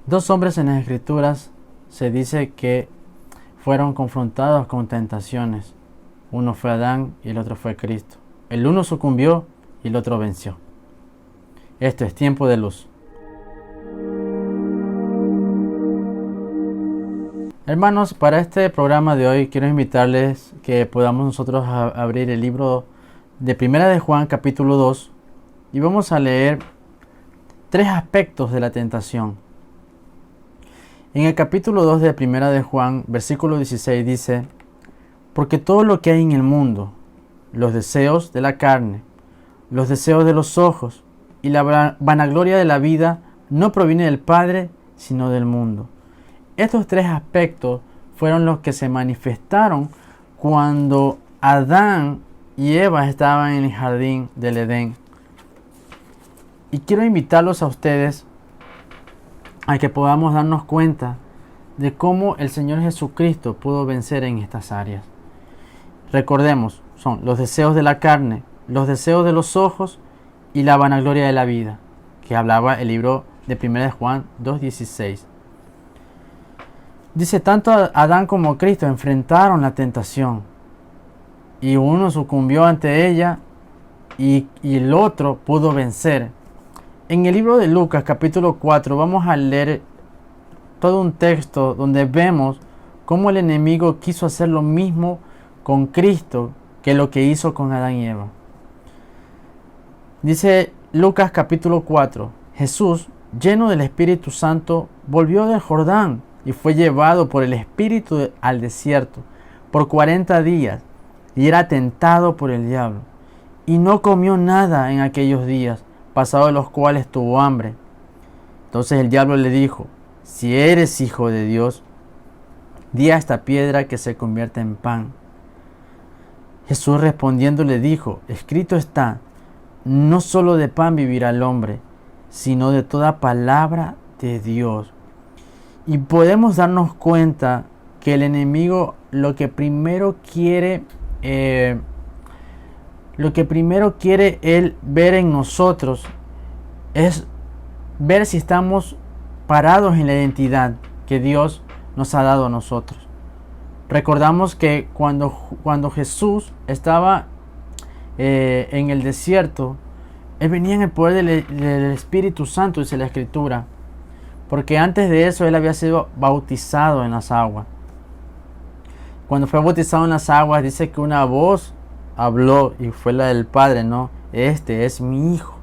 Dos hombres en las Escrituras se dice que fueron confrontados con tentaciones. Uno fue Adán y el otro fue Cristo. El uno sucumbió y el otro venció. Esto es Tiempo de Luz. Hermanos, para este programa de hoy quiero invitarles que podamos nosotros abrir el libro de Primera de Juan capítulo 2 y vamos a leer tres aspectos de la tentación. En el capítulo 2 de Primera de Juan, versículo 16 dice: porque todo lo que hay en el mundo, los deseos de la carne, los deseos de los ojos y la vanagloria de la vida, no proviene del Padre, sino del mundo. Estos tres aspectos fueron los que se manifestaron cuando Adán y Eva estaban en el jardín del Edén. Y quiero invitarlos a ustedes a que podamos darnos cuenta de cómo el Señor Jesucristo pudo vencer en estas áreas. Recordemos, son los deseos de la carne, los deseos de los ojos y la vanagloria de la vida, que hablaba el libro de 1 Juan 2:16. Dice, tanto Adán como Cristo enfrentaron la tentación y uno sucumbió ante ella y el otro pudo vencer. En el libro de Lucas capítulo 4 vamos a leer todo un texto donde vemos cómo el enemigo quiso hacer lo mismo con Cristo que lo que hizo con Adán y Eva. Dice Lucas capítulo 4, Jesús, lleno del Espíritu Santo, volvió del Jordán y fue llevado por el Espíritu al desierto por 40 días y era tentado por el diablo. Y no comió nada en aquellos días, pasados los cuales tuvo hambre. Entonces el diablo le dijo, si eres hijo de Dios, di a esta piedra que se convierta en pan. Jesús respondiendo le dijo, escrito está, no solo de pan vivirá el hombre, sino de toda palabra de Dios. Y podemos darnos cuenta que el enemigo lo que primero quiere él ver en nosotros es ver si estamos parados en la identidad que Dios nos ha dado a nosotros. Recordamos que cuando Jesús estaba en el desierto, Él venía en el poder del Espíritu Santo, dice la Escritura. Porque antes de eso Él había sido bautizado en las aguas. Cuando fue bautizado en las aguas, dice que una voz habló y fue la del Padre, ¿no? Este es mi Hijo.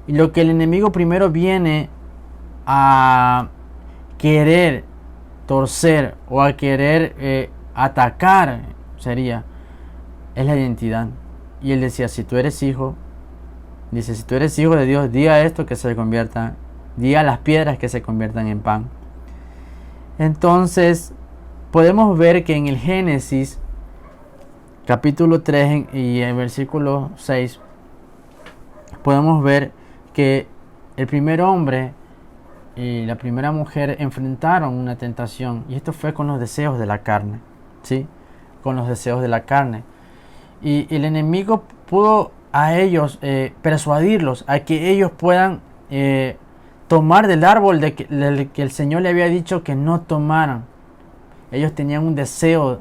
Y lo que el enemigo primero viene a querer torcer o a querer atacar es la identidad. Y él decía, si tú eres hijo, si tú eres hijo de Dios, di a esto que se convierta, di a las piedras que se conviertan en pan. Entonces podemos ver que en el Génesis capítulo 3 y en versículo 6 podemos ver que el primer hombre y la primera mujer enfrentaron una tentación, y esto fue con los deseos de la carne, ¿sí? Con los deseos de la carne. Y el enemigo pudo a ellos persuadirlos a que ellos puedan tomar del árbol del que el Señor le había dicho que no tomaran. Ellos tenían un deseo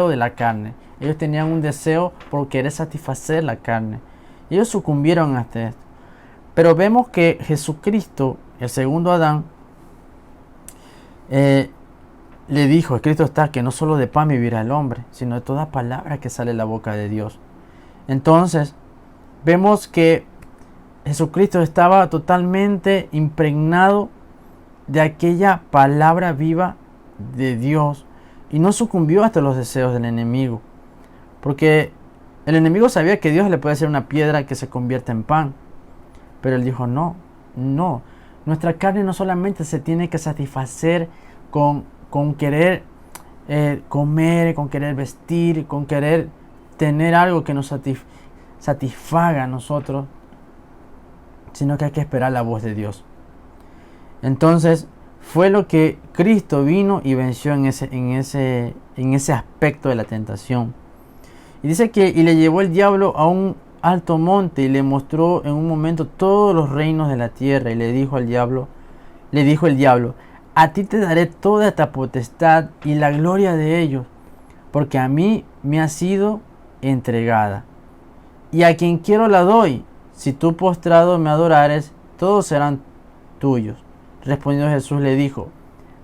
de la carne. Ellos tenían un deseo por querer satisfacer la carne. Ellos sucumbieron ante esto. Pero vemos que Jesucristo, el segundo Adán, le dijo, escrito está, que no solo de pan vivirá el hombre, sino de toda palabra que sale de la boca de Dios. Entonces, vemos que Jesucristo estaba totalmente impregnado de aquella palabra viva de Dios y no sucumbió ante los deseos del enemigo. Porque el enemigo sabía que Dios le puede hacer una piedra que se convierta en pan. Pero él dijo, no. Nuestra carne no solamente se tiene que satisfacer con querer comer, con querer vestir, con querer tener algo que nos satisfaga a nosotros, sino que hay que esperar la voz de Dios. Entonces fue lo que Cristo vino y venció en ese aspecto de la tentación. Y dice que y le llevó el diablo a un alto monte y le mostró en un momento todos los reinos de la tierra y le dijo al diablo, le dijo el diablo, a ti te daré toda esta potestad y la gloria de ellos, porque a mí me ha sido entregada. Y a quien quiero la doy. Si tú postrado me adorares, todos serán tuyos. Respondiendo Jesús le dijo,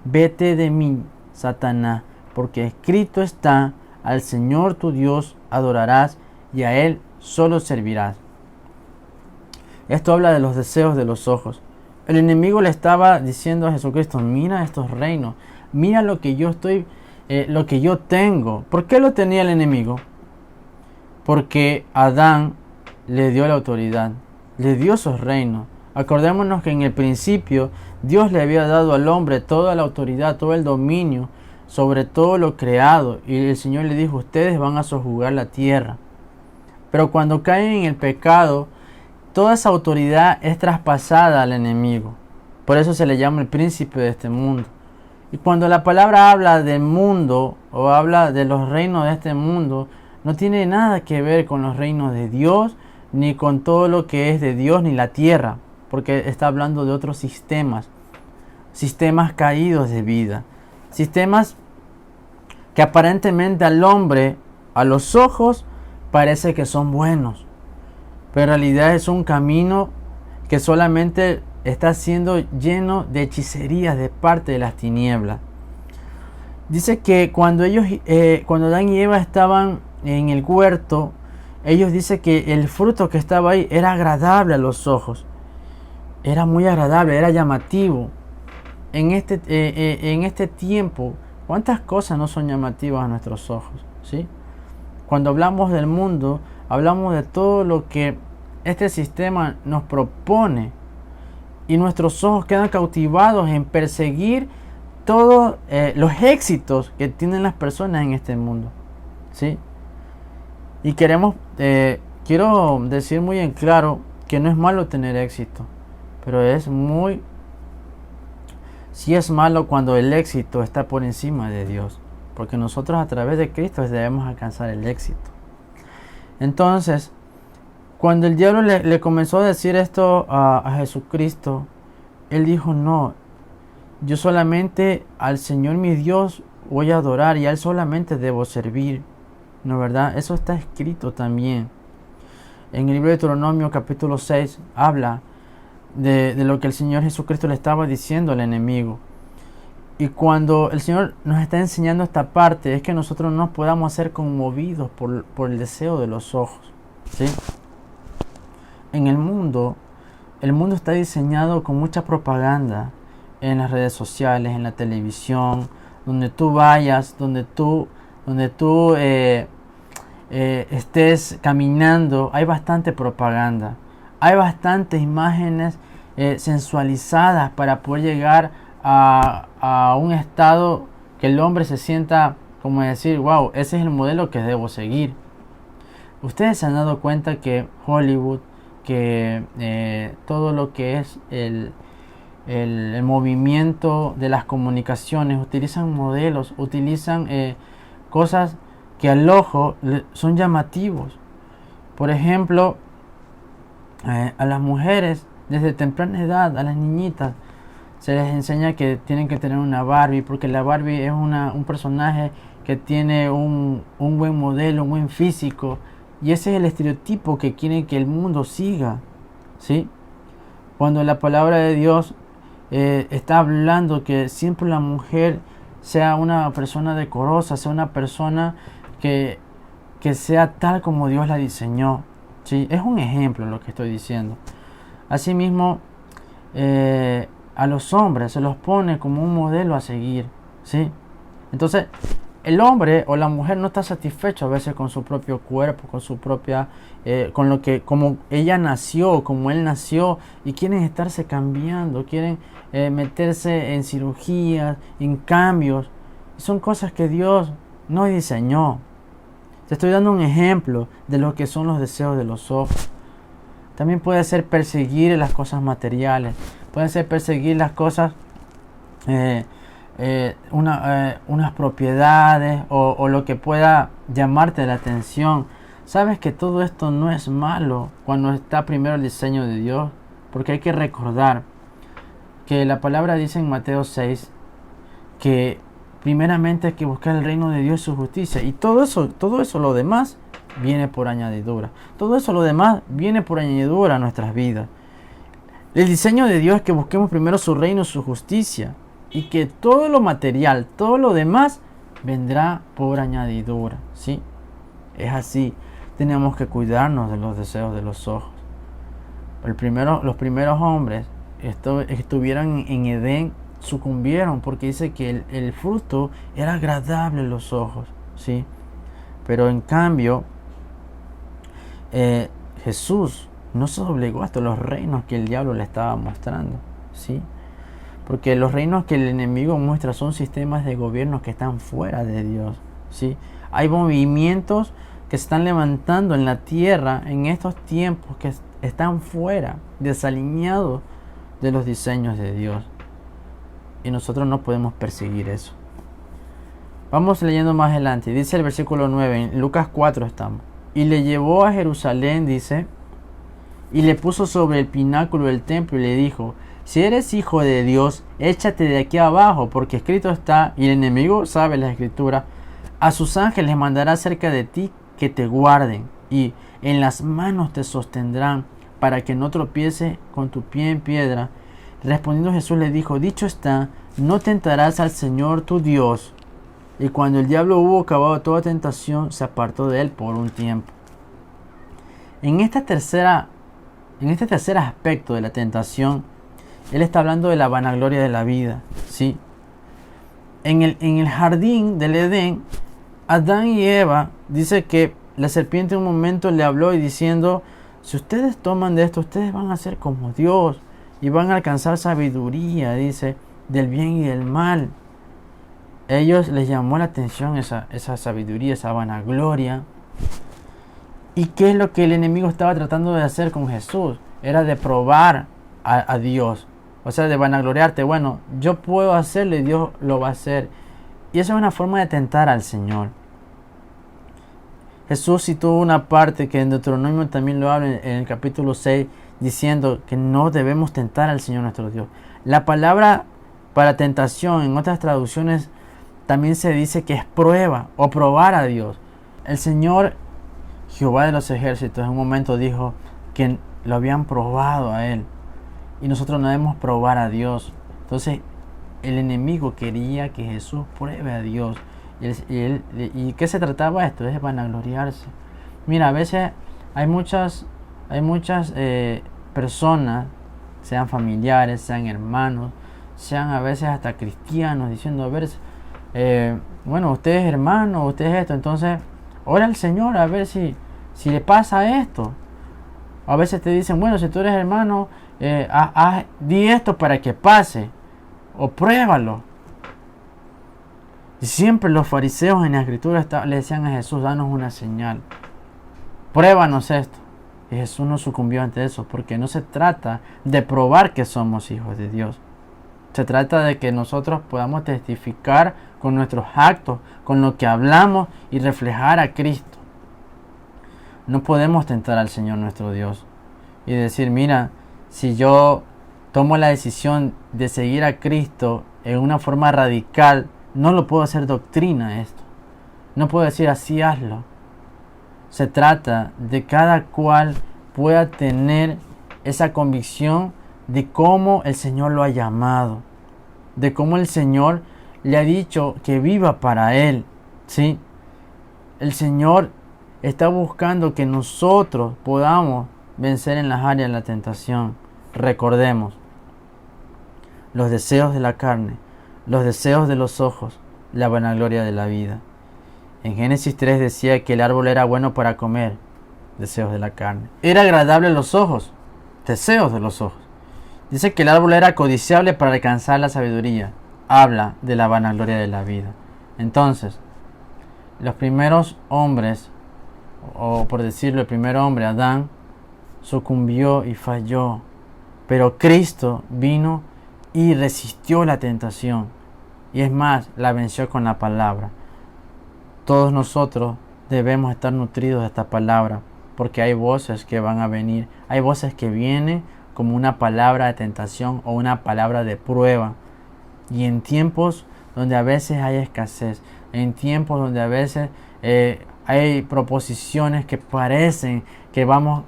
vete de mí, Satanás, porque escrito está, al Señor tu Dios adorarás y a Él solo servirás. Esto habla de los deseos de los ojos. El enemigo le estaba diciendo a Jesucristo, mira estos reinos, mira lo que yo lo que yo tengo. ¿Por qué lo tenía el enemigo? Porque Adán le dio la autoridad, le dio esos reinos. Acordémonos que en el principio Dios le había dado al hombre toda la autoridad, todo el dominio sobre todo lo creado. Y el Señor le dijo, ustedes van a sojuzgar la tierra. Pero cuando caen en el pecado, toda esa autoridad es traspasada al enemigo. Por eso se le llama el príncipe de este mundo. Y cuando la palabra habla del mundo o habla de los reinos de este mundo, no tiene nada que ver con los reinos de Dios, ni con todo lo que es de Dios, ni la tierra, porque está hablando de otros sistemas caídos de vida, sistemas que aparentemente al hombre, a los ojos, parece que son buenos, pero en realidad es un camino que solamente está siendo lleno de hechicerías de parte de las tinieblas. Dice que cuando Adán y Eva estaban en el huerto, ellos dicen que el fruto que estaba ahí era agradable a los ojos. Era muy agradable, era llamativo. En este tiempo, ¿cuántas cosas no son llamativas a nuestros ojos? ¿Sí? Cuando hablamos del mundo, hablamos de todo lo que este sistema nos propone. Y nuestros ojos quedan cautivados en perseguir todos los éxitos que tienen las personas en este mundo. ¿Sí? Y quiero decir muy en claro que no es malo tener éxito, pero sí es malo cuando el éxito está por encima de Dios, porque nosotros a través de Cristo debemos alcanzar el éxito. Entonces, cuando el diablo le comenzó a decir esto a Jesucristo, él dijo, no, yo solamente al Señor mi Dios voy a adorar y a Él solamente debo servir. ¿No, verdad? Eso está escrito también. En el libro de Deuteronomio capítulo 6 habla de lo que el Señor Jesucristo le estaba diciendo al enemigo. Y cuando el Señor nos está enseñando esta parte, es que nosotros no podamos ser conmovidos por el deseo de los ojos. ¿Sí? En el mundo está diseñado con mucha propaganda en las redes sociales, en la televisión, donde tú vayas, donde tú estés caminando, hay bastante propaganda, hay bastantes imágenes sensualizadas para poder llegar a un estado que el hombre se sienta como decir, wow, ese es el modelo que debo seguir. Ustedes se han dado cuenta que Hollywood, que todo lo que es el movimiento de las comunicaciones, utilizan modelos, utilizan cosas que al ojo son llamativos. Por ejemplo, a las mujeres desde temprana edad, a las niñitas, se les enseña que tienen que tener una Barbie, porque la Barbie es un personaje que tiene un buen modelo, un buen físico, y ese es el estereotipo que quieren que el mundo siga, ¿sí? Cuando la palabra de Dios está hablando que siempre la mujer sea una persona decorosa, sea una persona que sea tal como Dios la diseñó, ¿sí? Es un ejemplo lo que estoy diciendo. Asimismo, a los hombres se los pone como un modelo a seguir, ¿sí? Entonces, el hombre o la mujer no está satisfecho a veces con su propio cuerpo, con su propia, como ella nació, como él nació, y quieren estarse cambiando, quieren meterse en cirugías, en cambios. Son cosas que Dios no diseñó. Te estoy dando un ejemplo de lo que son los deseos de los ojos. También puede ser perseguir las cosas materiales, puede ser perseguir las cosas, unas propiedades o lo que pueda llamarte la atención. Sabes que todo esto no es malo cuando está primero el diseño de Dios, porque hay que recordar que la palabra dice en Mateo 6 que primeramente hay que buscar el reino de Dios y su justicia. Y todo eso lo demás viene por añadidura. Todo eso lo demás viene por añadidura a nuestras vidas. El diseño de Dios es que busquemos primero su reino y su justicia. Y que todo lo material, todo lo demás vendrá por añadidura. ¿Sí? Es así. Tenemos que cuidarnos de los deseos de los ojos. Los primeros hombres estuvieron en Edén, sucumbieron porque dice que el fruto era agradable en los ojos, ¿sí? Pero en cambio, Jesús no se doblegó hasta los reinos que el diablo le estaba mostrando, ¿sí? Porque los reinos que el enemigo muestra son sistemas de gobierno que están fuera de Dios, ¿sí? Hay movimientos que se están levantando en la tierra en estos tiempos que están fuera, desalineados de los diseños de Dios. Y nosotros no podemos perseguir eso. Vamos leyendo más adelante. Dice el versículo 9, en Lucas 4 estamos. Y le llevó a Jerusalén, dice, y le puso sobre el pináculo del templo y le dijo: si eres hijo de Dios, échate de aquí abajo, porque escrito está, y el enemigo sabe la escritura, a sus ángeles mandará cerca de ti que te guarden, y en las manos te sostendrán, para que no tropiece con tu pie en piedra. Respondiendo Jesús le dijo: dicho está, no tentarás al Señor tu Dios. Y cuando el diablo hubo acabado toda tentación, se apartó de él por un tiempo. En este tercer aspecto de la tentación, él está hablando de la vanagloria de la vida, ¿sí? En el jardín del Edén, Adán y Eva, dice que la serpiente en un momento le habló y diciendo: si ustedes toman de esto, ustedes van a ser como Dios y van a alcanzar sabiduría, dice, del bien y del mal. Ellos les llamó la atención esa sabiduría, esa vanagloria. ¿Y qué es lo que el enemigo estaba tratando de hacer con Jesús? Era de probar a Dios. O sea, de vanagloriarte. Bueno, yo puedo hacerlo y Dios lo va a hacer. Y eso es una forma de tentar al Señor. Jesús citó una parte que en Deuteronomio también lo habla en el capítulo 6, diciendo que no debemos tentar al Señor nuestro Dios. La palabra para tentación en otras traducciones también se dice que es prueba o probar a Dios. El Señor Jehová de los ejércitos en un momento dijo que lo habían probado a Él. Y nosotros no debemos probar a Dios. Entonces el enemigo quería que Jesús pruebe a Dios. ¿Y qué se trataba esto? Es de vanagloriarse. Mira, a veces hay muchas personas, sean familiares, sean hermanos, sean a veces hasta cristianos, diciendo: a ver, bueno, usted es hermano, usted es esto, entonces ora al Señor a ver si le pasa esto. A veces te dicen: bueno, si tú eres hermano, di esto para que pase, o pruébalo. Y siempre los fariseos en la escritura le decían a Jesús: danos una señal, pruébanos esto. Y Jesús no sucumbió ante eso, porque no se trata de probar que somos hijos de Dios. Se trata de que nosotros podamos testificar con nuestros actos, con lo que hablamos, y reflejar a Cristo. No podemos tentar al Señor nuestro Dios y decir: mira, si yo tomo la decisión de seguir a Cristo en una forma radical, no lo puedo hacer doctrina esto. No puedo decir: así hazlo. Se trata de cada cual pueda tener esa convicción de cómo el Señor lo ha llamado, de cómo el Señor le ha dicho que viva para Él, ¿sí? El Señor está buscando que nosotros podamos vencer en las áreas de la tentación. Recordemos: los deseos de la carne, los deseos de los ojos, la vanagloria de la vida. En Génesis 3 decía que el árbol era bueno para comer, deseos de la carne. Era agradable a los ojos, deseos de los ojos. Dice que el árbol era codiciable para alcanzar la sabiduría. Habla de la vanagloria de la vida. Entonces, los primeros hombres, o por decirlo, el primer hombre, Adán, sucumbió y falló. Pero Cristo vino y resistió la tentación. Y es más, la venció con la palabra. Todos nosotros debemos estar nutridos de esta palabra, porque hay voces que van a venir. Hay voces que vienen como una palabra de tentación o una palabra de prueba. Y en tiempos donde a veces hay escasez, en tiempos donde a veces hay proposiciones que parecen que vamos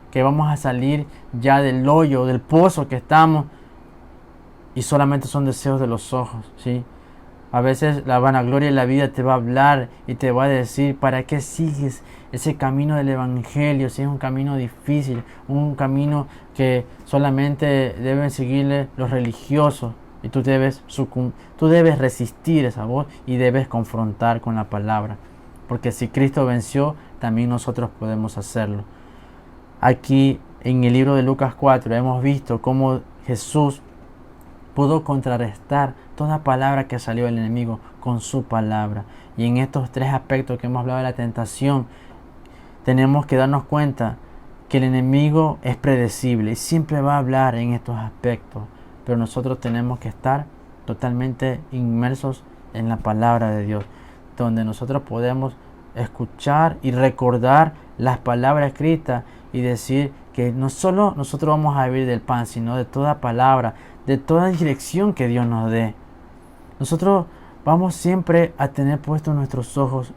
a salir ya del hoyo, del pozo que estamos, y solamente son deseos de los ojos, ¿sí? A veces la vanagloria de la vida te va a hablar y te va a decir, ¿para qué sigues ese camino del evangelio? Si es un camino difícil, un camino que solamente deben seguirle los religiosos, y tú debes resistir esa voz y debes confrontar con la palabra, porque si Cristo venció, también nosotros podemos hacerlo. Aquí en el libro de Lucas 4 hemos visto cómo Jesús pudo contrarrestar toda palabra que salió del enemigo con su palabra. Y en estos tres aspectos que hemos hablado de la tentación, tenemos que darnos cuenta que el enemigo es predecible y siempre va a hablar en estos aspectos, pero nosotros tenemos que estar totalmente inmersos en la palabra de Dios, donde nosotros podemos escuchar y recordar las palabras escritas y decir que no solo nosotros vamos a vivir del pan, sino de toda palabra, de toda dirección que Dios nos dé. Nosotros vamos siempre a tener puestos nuestros ojos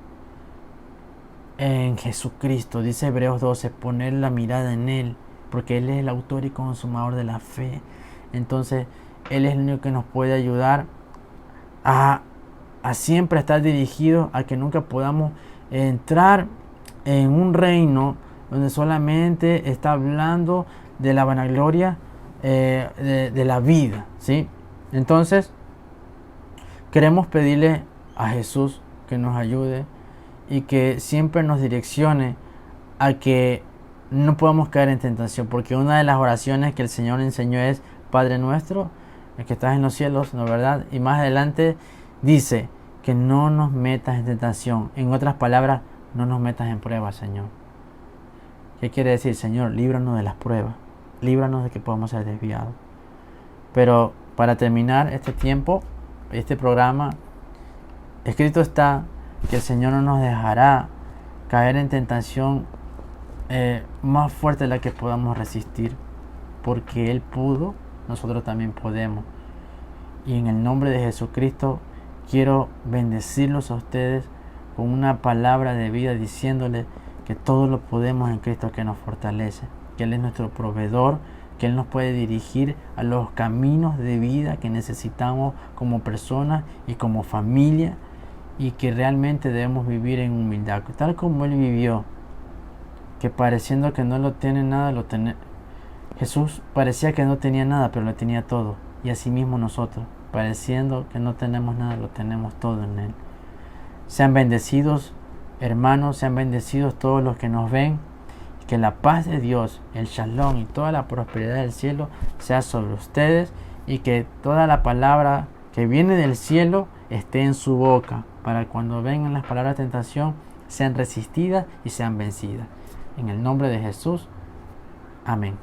en Jesucristo. Dice Hebreos 12, poner la mirada en Él, porque Él es el autor y consumador de la fe. Entonces, Él es el único que nos puede ayudar a siempre estar dirigido a que nunca podamos entrar en un reino donde solamente está hablando de la vanagloria de la vida, ¿sí? Entonces, queremos pedirle a Jesús que nos ayude y que siempre nos direccione a que no podamos caer en tentación, porque una de las oraciones que el Señor enseñó es Padre nuestro, el que estás en los cielos, ¿no es verdad? Y más adelante dice que no nos metas en tentación. En otras palabras, no nos metas en pruebas, Señor. ¿Qué quiere decir? Señor, líbranos de las pruebas, líbranos de que podamos ser desviados. Pero para terminar este tiempo, este programa, escrito está que el Señor no nos dejará caer en tentación más fuerte de la que podamos resistir, porque Él pudo, nosotros también podemos. Y en el nombre de Jesucristo quiero bendecirlos a ustedes con una palabra de vida, diciéndoles que todo lo podemos en Cristo que nos fortalece, que Él es nuestro proveedor, que Él nos puede dirigir a los caminos de vida que necesitamos como personas y como familia, y que realmente debemos vivir en humildad, tal como Él vivió, que pareciendo que no lo tiene nada, Jesús parecía que no tenía nada, pero lo tenía todo. Y así mismo nosotros, pareciendo que no tenemos nada, lo tenemos todo en Él. Sean bendecidos, hermanos, sean bendecidos todos los que nos ven. Que la paz de Dios, el shalom y toda la prosperidad del cielo sea sobre ustedes, y que toda la palabra que viene del cielo esté en su boca, para cuando vengan las palabras de tentación sean resistidas y sean vencidas. En el nombre de Jesús. Amén.